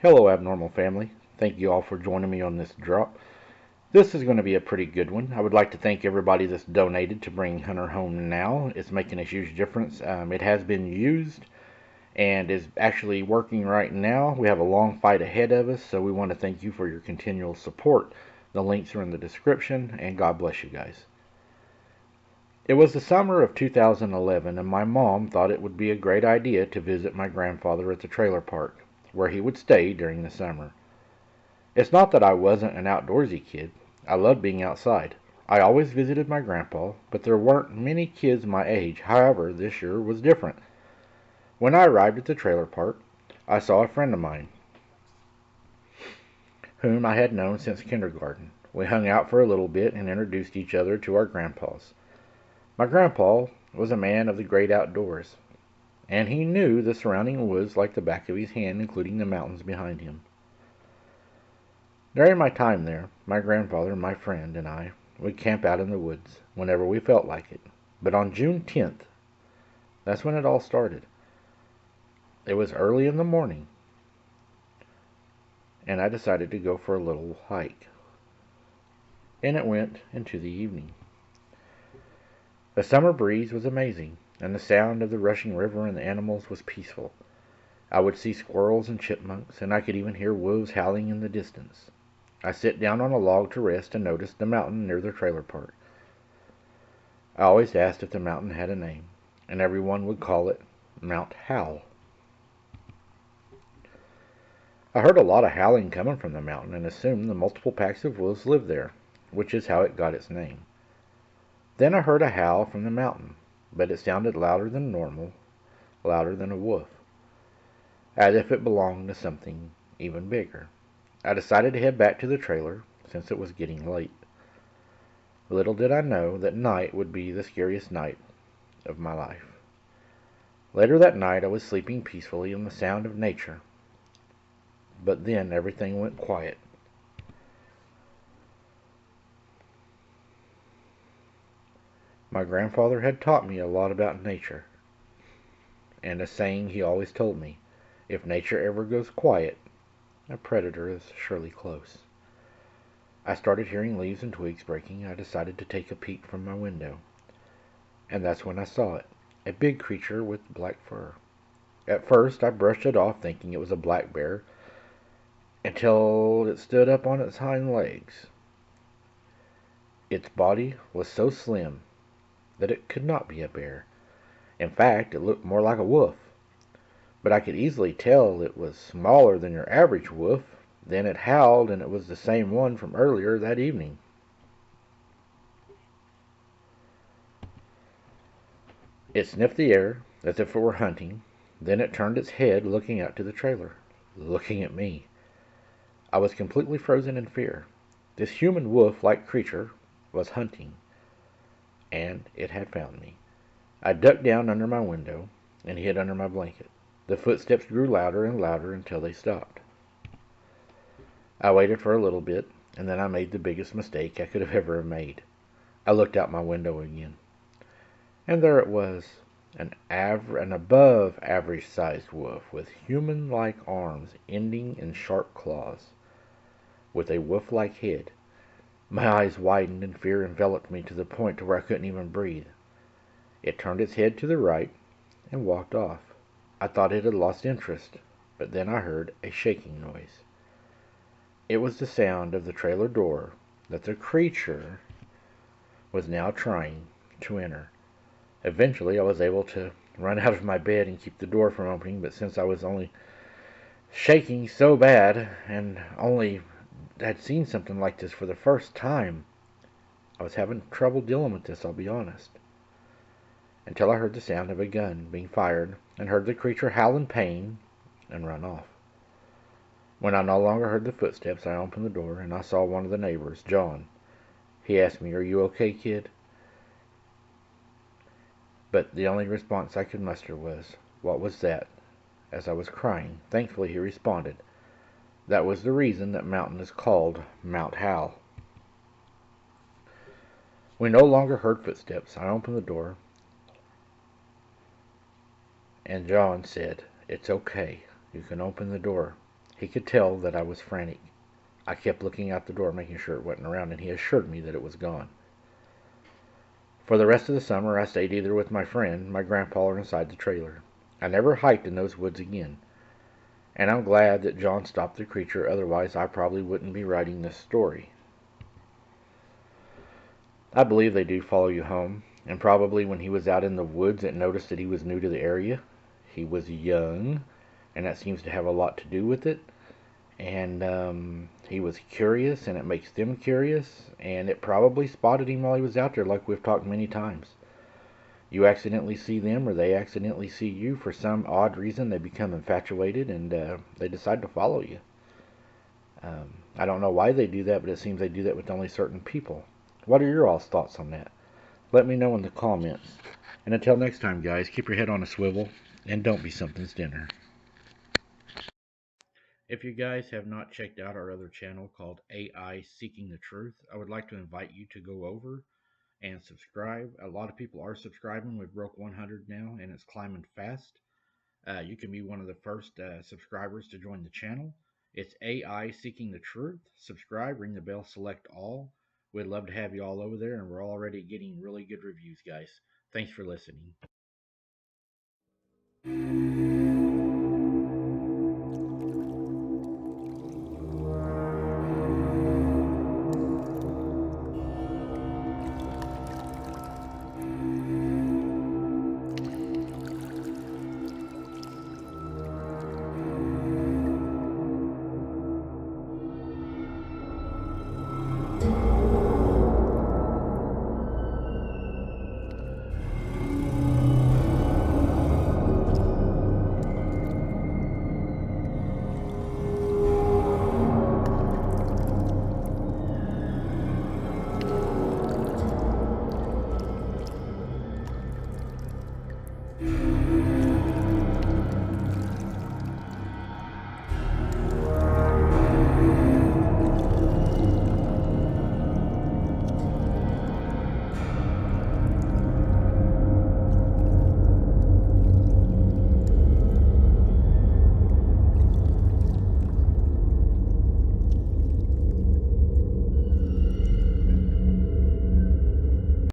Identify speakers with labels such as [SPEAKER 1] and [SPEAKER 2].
[SPEAKER 1] Hello, Abnormal Family. Thank you all for joining me on this drop. This is going to be a pretty good one. I would like to thank everybody that's donated to bring Hunter home now. It's making a huge difference. It has been used and is actually working right now. We have a long fight ahead of us, so we want to thank you for your continual support. The links are in the description, and God bless you guys. It was the summer of 2011, and my mom thought it would be a great idea to visit my grandfather at the trailer park, where he would stay during the summer. It's not that I wasn't an outdoorsy kid. I loved being outside. I always visited my grandpa, but there weren't many kids my age. However, this year was different. When I arrived at the trailer park, I saw a friend of mine, whom I had known since kindergarten. We hung out for a little bit and introduced each other to our grandpas. My grandpa was a man of the great outdoors, and he knew the surrounding woods like the back of his hand, including the mountains behind him. During my time there, my grandfather, my friend, and I would camp out in the woods whenever we felt like it. But on June 10th, that's when it all started. It was early in the morning, and I decided to go for a little hike. And it went into the evening. The summer breeze was amazing, and the sound of the rushing river and the animals was peaceful. I would see squirrels and chipmunks, and I could even hear wolves howling in the distance. I sat down on a log to rest and noticed the mountain near the trailer park. I always asked if the mountain had a name, and everyone would call it Mount Howl. I heard a lot of howling coming from the mountain and assumed the multiple packs of wolves lived there, which is how it got its name. Then I heard a howl from the mountain, but it sounded louder than normal, louder than a wolf, as if it belonged to something even bigger. I decided to head back to the trailer since it was getting late. Little did I know that night would be the scariest night of my life. Later that night I was sleeping peacefully on the sound of nature, but then everything went quiet. My grandfather had taught me a lot about nature, and a saying he always told me, if nature ever goes quiet, a predator is surely close. I started hearing leaves and twigs breaking. I decided to take a peek from my window, and that's when I saw it, a big creature with black fur. At first I brushed it off thinking it was a black bear, until it stood up on its hind legs. Its body was so slim that it could not be a bear. In fact, it looked more like a wolf. But I could easily tell it was smaller than your average wolf. Then it howled, and it was the same one from earlier that evening. It sniffed the air as if it were hunting. Then it turned its head, looking out to the trailer, looking at me. I was completely frozen in fear. This human wolf-like creature was hunting, and it had found me. I ducked down under my window and hid under my blanket. The footsteps grew louder and louder until they stopped. I waited for a little bit, and then I made the biggest mistake I could have ever made. I looked out my window again, and there it was, an above average sized wolf with human-like arms ending in sharp claws, with a wolf-like head. My eyes widened and fear enveloped me to the point where I couldn't even breathe. It turned its head to the right and walked off. I thought it had lost interest, but then I heard a shaking noise. It was the sound of the trailer door that the creature was now trying to enter. Eventually, I was able to run out of my bed and keep the door from opening, but since I was only shaking so bad and only had seen something like this for the first time, I was having trouble dealing with this, I'll be honest, until I heard the sound of a gun being fired and heard the creature howl in pain and run off. When I no longer heard the footsteps, I opened the door and I saw one of the neighbors, John. He asked me, "Are you okay, kid?" But the only response I could muster was, "What was that?" As I was crying, thankfully he responded, "That was the reason that mountain is called Mount Howl." We no longer heard footsteps. I opened the door, and John said, "It's okay. You can open the door." He could tell that I was frantic. I kept looking out the door, making sure it wasn't around, and he assured me that it was gone. For the rest of the summer, I stayed either with my friend, my grandpa, or inside the trailer. I never hiked in those woods again, and I'm glad that John stopped the creature, otherwise I probably wouldn't be writing this story. I believe they do follow you home, and probably when he was out in the woods it noticed that he was new to the area. He was young, and that seems to have a lot to do with it. And he was curious, and it makes them curious, and it probably spotted him while he was out there, like we've talked many times. You accidentally see them, or they accidentally see you. For some odd reason, they become infatuated, and they decide to follow you. I don't know why they do that, but it seems they do that with only certain people. What are your all's thoughts on that? Let me know in the comments. And until next time, guys, keep your head on a swivel, and don't be something's dinner. If you guys have not checked out our other channel called AI Seeking the Truth, I would like to invite you to go over and subscribe. A lot of people are subscribing. We've broke 100 now, and it's climbing fast. You can be one of the first subscribers to join the channel. It's AI Seeking the Truth. Subscribe, ring the bell, select all. We'd love to have you all over there, and we're already getting really good reviews, guys. Thanks for listening.